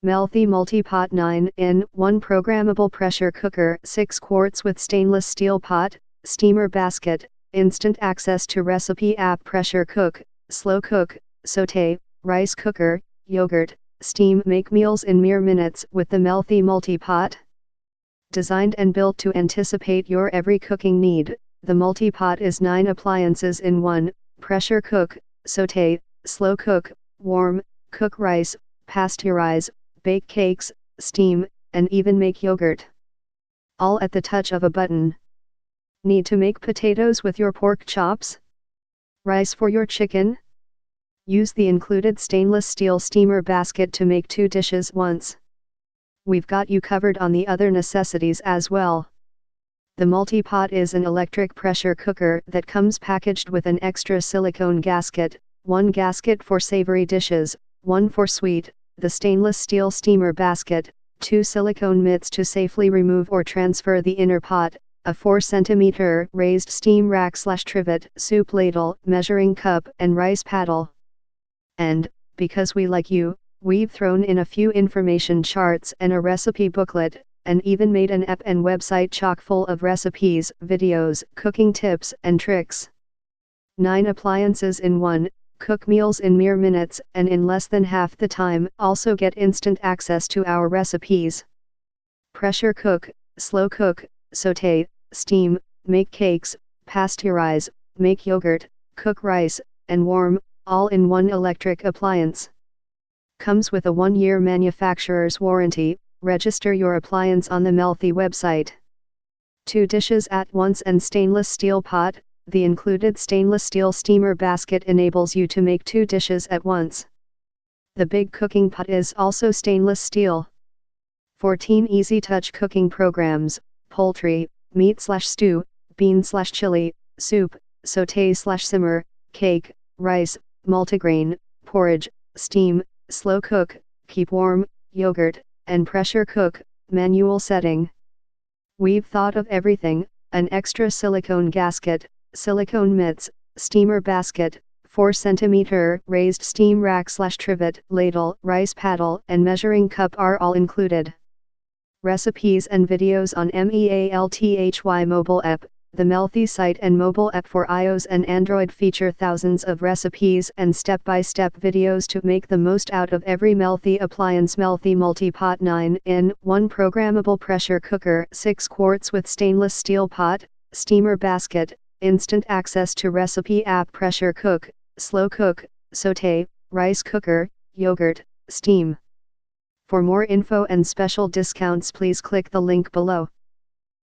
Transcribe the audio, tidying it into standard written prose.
Mealthy MultiPot 9-in 1 Programmable Pressure Cooker 6 quarts with stainless steel pot, steamer basket, instant access to recipe app. Pressure cook, slow cook, sauté, rice cooker, yogurt, steam. Make meals in mere minutes with the Mealthy MultiPot. Designed and built to anticipate your every cooking need, the MultiPot is 9 appliances in one: pressure cook, sauté, slow cook, warm, cook rice, pasteurize, bake cakes, steam, and even make yogurt. All at the touch of a button. Need to make potatoes with your pork chops? Rice for your chicken? Use the included stainless steel steamer basket to make 2 dishes once. We've got you covered on the other necessities as well. The MultiPot is an electric pressure cooker that comes packaged with an extra silicone gasket, 1 gasket for savory dishes, 1 for sweet, the stainless steel steamer basket, 2 silicone mitts to safely remove or transfer the inner pot, a 4 cm raised steam rack/trivet, soup ladle, measuring cup, and rice paddle. And, because we like you, we've thrown in a few information charts and a recipe booklet, and even made an app and website chock full of recipes, videos, cooking tips, and tricks. 9 appliances in one. Cook meals in mere minutes and in less than half the time. Also get instant access to our recipes. Pressure cook, slow cook, sauté, steam, make cakes, pasteurize, make yogurt, cook rice, and warm, all in one electric appliance. Comes with a 1-year manufacturer's warranty. Register your appliance on the Mealthy website. 2 dishes at once and stainless steel pot. The included stainless steel steamer basket enables you to make 2 dishes at once. The big cooking pot is also stainless steel. 14 easy touch cooking programs: poultry, meat/stew, bean/chili, soup, sauté/simmer, cake, rice, multigrain, porridge, steam, slow cook, keep warm, yogurt, and pressure cook, manual setting. We've thought of everything: an extra silicone gasket, silicone mitts, steamer basket, 4 cm raised steam rack/trivet, ladle, rice paddle, and measuring cup are all included. Recipes and videos on Mealthy mobile app. The Mealthy site and mobile app for iOS and Android feature thousands of recipes and step-by-step videos to make the most out of every Mealthy appliance. Mealthy MultiPot 9-in 1 Programmable Pressure Cooker 6 quarts with stainless steel pot, steamer basket, instant access to recipe app. Pressure cook, slow cook, sauté, rice cooker, yogurt, steam. For more info and special discounts, please click the link below.